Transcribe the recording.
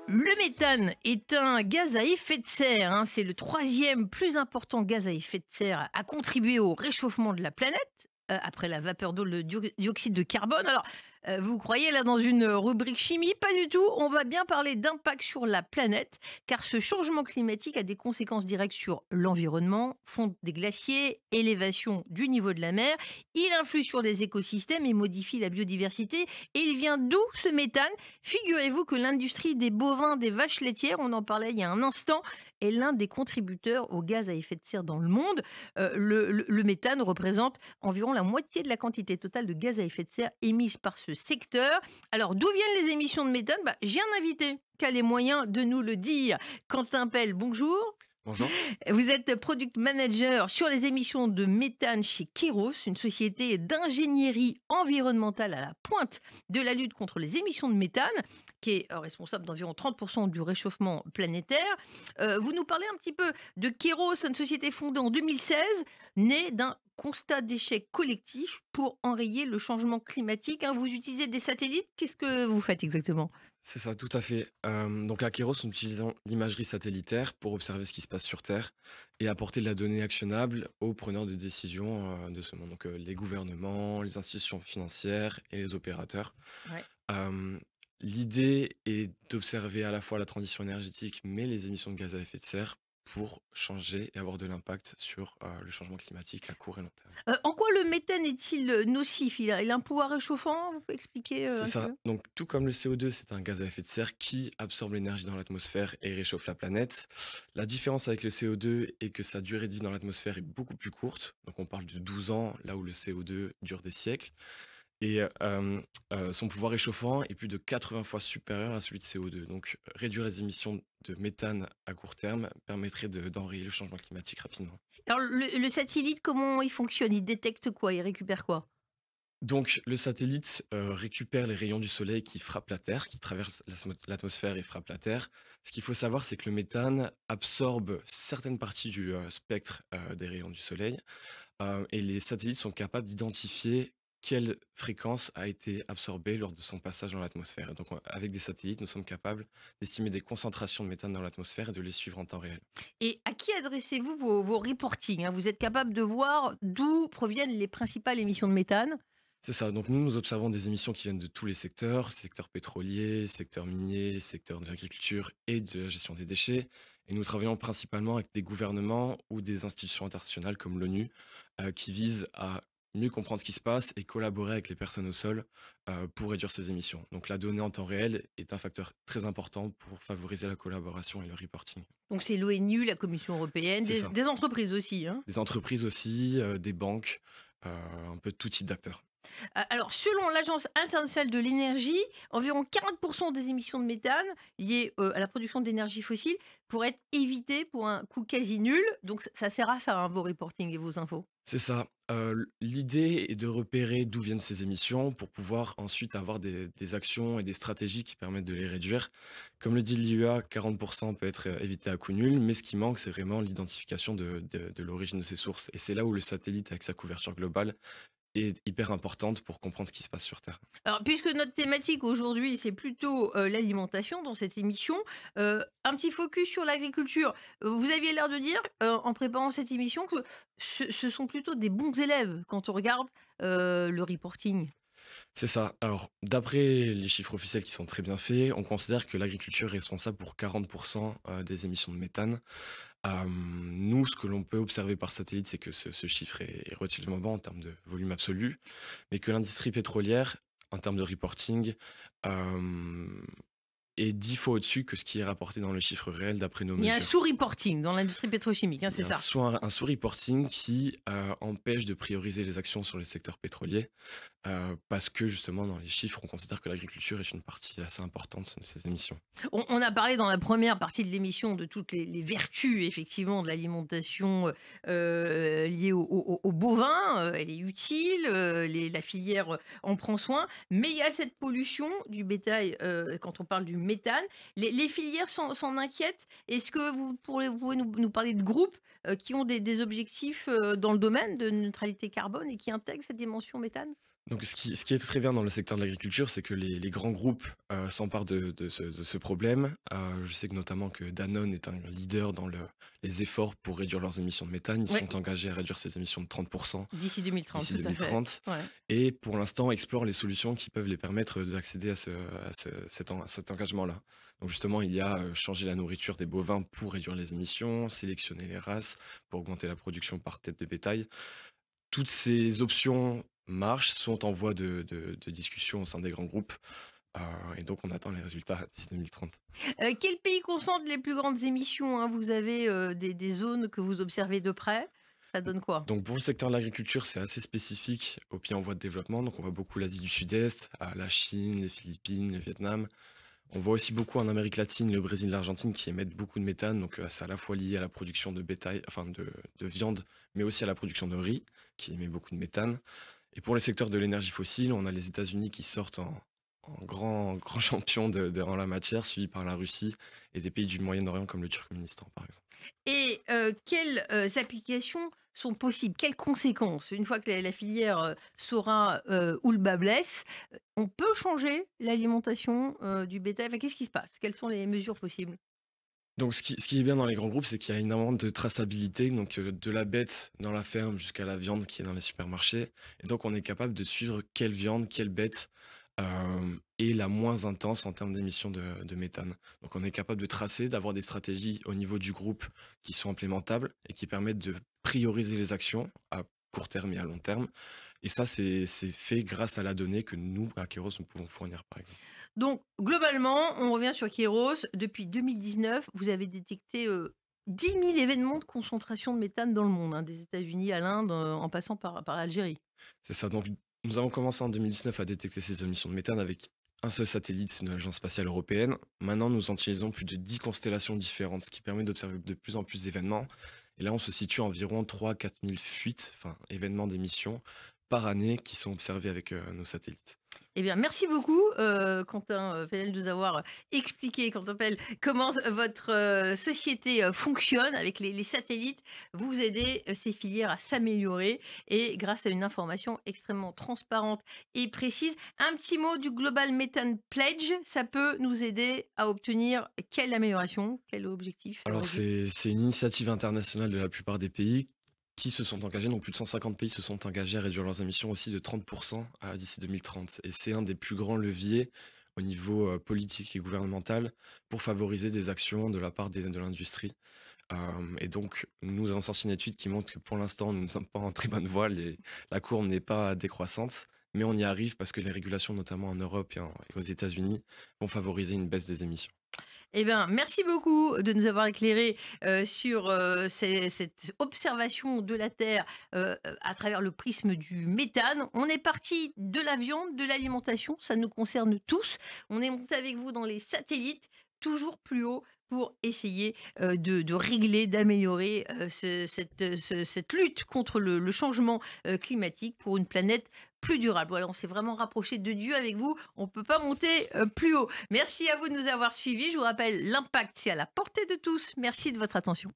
Le méthane est un gaz à effet de serre, hein. C'est le troisième plus important gaz à effet de serre à contribuer au réchauffement de la planète, après la vapeur d'eau, le dioxyde de carbone. Alors, vous croyez là dans une rubrique chimie? Pas du tout. On va bien parler d'impact sur la planète, car ce changement climatique a des conséquences directes sur l'environnement, fonte des glaciers, élévation du niveau de la mer. Il influe sur les écosystèmes et modifie la biodiversité. Et il vient d'où ce méthane? Figurez-vous que l'industrie des bovins, des vaches laitières, on en parlait il y a un instant, est l'un des contributeurs aux gaz à effet de serre dans le monde. Le méthane représente environ la moitié de la quantité totale de gaz à effet de serre émise par ce secteur. Alors, d'où viennent les émissions de méthane? J'ai un invité qui a les moyens de nous le dire. Quentin Pell, bonjour. Bonjour. Vous êtes product manager sur les émissions de méthane chez Keros, une société d'ingénierie environnementale à la pointe de la lutte contre les émissions de méthane, qui est responsable d'environ 30% du réchauffement planétaire. Vous nous parlez un petit peu de Keros, une société fondée en 2016, née d'un constat d'échec collectif pour enrayer le changement climatique, hein. Vous utilisez des satellites. Qu'est-ce que vous faites exactement? C'est ça, tout à fait. Donc à Kairos, nous utilisons l'imagerie satellitaire pour observer ce qui se passe sur Terre et apporter de la donnée actionnable aux preneurs de décision de ce monde, donc les gouvernements, les institutions financières et les opérateurs. Ouais. Hem, L'idée est d'observer à la fois la transition énergétique, mais les émissions de gaz à effet de serre pour changer et avoir de l'impact sur le changement climatique à court et long terme. En quoi le méthane est-il, nocif? Il a un pouvoir réchauffant? Vous pouvez expliquer, C'est un petit ça. peu? Donc, tout comme le CO2, c'est un gaz à effet de serre qui absorbe l'énergie dans l'atmosphère et réchauffe la planète. La différence avec le CO2 est que sa durée de vie dans l'atmosphère est beaucoup plus courte. Donc, on parle de 12 ans, là où le CO2 dure des siècles. Et son pouvoir réchauffant est plus de 80 fois supérieur à celui de CO2. Donc, réduire les émissions de méthane à court terme permettrait d'enrayer le changement climatique rapidement. Alors le satellite, comment il fonctionne? Il détecte quoi? Il récupère quoi? Donc, le satellite récupère les rayons du soleil qui frappent la Terre, qui traversent l'atmosphère et frappent la Terre. Ce qu'il faut savoir, c'est que le méthane absorbe certaines parties du spectre des rayons du soleil, et les satellites sont capables d'identifier quelle fréquence a été absorbée lors de son passage dans l'atmosphère. Et donc, avec des satellites, nous sommes capables d'estimer des concentrations de méthane dans l'atmosphère et de les suivre en temps réel. Et à qui adressez-vous vos reportings, hein? Vous êtes capable de voir d'où proviennent les principales émissions de méthane? C'est ça. Donc nous observons des émissions qui viennent de tous les secteurs, secteur pétrolier, secteur minier, secteur de l'agriculture et de la gestion des déchets. Et nous travaillons principalement avec des gouvernements ou des institutions internationales comme l'ONU, qui visent à mieux comprendre ce qui se passe et collaborer avec les personnes au sol, pour réduire ces émissions. Donc la donnée en temps réel est un facteur très important pour favoriser la collaboration et le reporting. Donc c'est l'ONU, la Commission européenne, C'est des ça. des entreprises aussi, hein? Des entreprises aussi, des banques, un peu tout type d'acteurs. Alors, selon l'Agence internationale de l'énergie, environ 40% des émissions de méthane liées, à la production d'énergie fossile pourraient être évitées pour un coût quasi nul. Donc ça sert à ça, hein, vos reportings et vos infos? C'est ça. L'idée est de repérer d'où viennent ces émissions pour pouvoir ensuite avoir des actions et des stratégies qui permettent de les réduire. Comme le dit l'IEA, 40 peut être, évité à coût nul, mais ce qui manque, c'est vraiment l'identification de l'origine de ces sources et c'est là où le satellite, avec sa couverture globale, est hyper importante pour comprendre ce qui se passe sur Terre. Alors, puisque notre thématique aujourd'hui, c'est plutôt, l'alimentation dans cette émission, un petit focus sur l'agriculture. Vous aviez l'air de dire, en préparant cette émission, que ce sont plutôt des bons élèves quand on regarde, le reporting. C'est ça. Alors, d'après les chiffres officiels qui sont très bien faits, on considère que l'agriculture est responsable pour 40 des émissions de méthane. Nous, ce que l'on peut observer par satellite, c'est que ce chiffre est relativement bas en termes de volume absolu, mais que l'industrie pétrolière, en termes de reporting, hem, est 10 fois au-dessus que ce qui est rapporté dans le chiffre réel d'après nos Il y a un mesures. sous-reporting dans l'industrie pétrochimique, hein, Il y c'est a ça? un sous-reporting qui, empêche de prioriser les actions sur le secteur pétrolier, parce que justement dans les chiffres, on considère que l'agriculture est une partie assez importante de ces émissions. On a parlé dans la première partie de l'émission de toutes les vertus effectivement de l'alimentation, liée aux bovins, elle est utile, la filière, en prend soin, mais il y a cette pollution du bétail, quand on parle du méthane. Les filières s'en inquiètent. Est-ce que vous pouvez nous parler de groupes, qui ont des objectifs, dans le domaine de neutralité carbone et qui intègrent cette dimension méthane? Donc ce qui est très bien dans le secteur de l'agriculture, c'est que les grands groupes, s'emparent de ce problème. Je sais que notamment que Danone est un leader dans les efforts pour réduire leurs émissions de méthane. Ils Oui, sont engagés à réduire ces émissions de 30 d'ici 2030, d'ici tout à fait. 2030 Ouais. et pour l'instant explorent les solutions qui peuvent les permettre d'accéder à cet engagement-là. Donc justement, il y a, changer la nourriture des bovins pour réduire les émissions, sélectionner les races pour augmenter la production par tête de bétail. Toutes ces options marchent, sont en voie de discussion au sein des grands groupes, heu et donc on attend les résultats d'ici 2030. Quel pays concentre les plus grandes émissions, hein? Vous avez, des zones que vous observez de près? Ça donne quoi? Donc pour le secteur de l'agriculture, c'est assez spécifique aux pays en voie de développement, donc on voit beaucoup l'Asie du Sud-Est, la Chine, les Philippines, le Vietnam. On voit aussi beaucoup en Amérique latine, le Brésil, l'Argentine qui émettent beaucoup de méthane, donc c'est à la fois lié à la production de bétail, enfin de viande, mais aussi à la production de riz qui émet beaucoup de méthane. Et pour les secteurs de l'énergie fossile, on a les États-Unis qui sortent en grand champion en la matière, suivi par la Russie et des pays du Moyen-Orient comme le Turkménistan, par exemple. Et quelles, applications sont possibles? Quelles conséquences? Une fois que la filière, saura, où le bas blesse, on peut changer l'alimentation, du bétail? Enfin, qu'est-ce qui se passe? Quelles sont les mesures possibles? Donc ce qui est bien dans les grands groupes, c'est qu'il y a énormément de traçabilité, donc de la bête dans la ferme jusqu'à la viande qui est dans les supermarchés. Et donc on est capable de suivre quelle viande, quelle bête est la moins intense en termes d'émissions de méthane. Donc on est capable de tracer, d'avoir des stratégies au niveau du groupe qui sont implémentables et qui permettent de prioriser les actions à court terme et à long terme. Et ça, c'est fait grâce à la donnée que nous, à Keros, nous pouvons fournir, par exemple. Donc globalement, on revient sur Kairos. Depuis 2019, vous avez détecté, 10 000 événements de concentration de méthane dans le monde, hein, des États-Unis à l'Inde, en passant par l'Algérie. C'est ça. Donc, nous avons commencé en 2019 à détecter ces émissions de méthane avec un seul satellite de l'Agence spatiale européenne. Maintenant, nous utilisons plus de 10 constellations différentes, ce qui permet d'observer de plus en plus d'événements. Et là, on se situe à environ 3 à 4 000 fuites, enfin événements d'émissions par année qui sont observés avec nos satellites. Eh bien, merci beaucoup, Quentin, Fenel, de nous avoir expliqué, Quentin Pell, comment votre, société, fonctionne avec les satellites. Vous aidez, ces filières à s'améliorer et grâce à une information extrêmement transparente et précise. Un petit mot du Global Methane Pledge, ça peut nous aider à obtenir quelle amélioration? Quel objectif, Alors, résultat? c'est une initiative internationale de la plupart des pays qui se sont engagés, donc plus de 150 pays se sont engagés à réduire leurs émissions aussi de 30% d'ici 2030. Et c'est un des plus grands leviers au niveau politique et gouvernemental pour favoriser des actions de la part de l'industrie. Et donc, nous avons sorti une étude qui montre que pour l'instant, nous ne sommes pas en très bonne voie, la courbe n'est pas décroissante, mais on y arrive parce que les régulations, notamment en Europe et aux États-Unis, vont favoriser une baisse des émissions. Eh bien, merci beaucoup de nous avoir éclairé sur cette observation de la Terre à travers le prisme du méthane. On est parti de la viande, de l'alimentation, ça nous concerne tous. On est monté avec vous dans les satellites, toujours plus haut pour essayer de régler, d'améliorer cette lutte contre le changement climatique pour une planète plus durable. Voilà, on s'est vraiment rapproché de Dieu avec vous. On ne peut pas monter plus haut. Merci à vous de nous avoir suivis. Je vous rappelle, l'impact, c'est à la portée de tous. Merci de votre attention.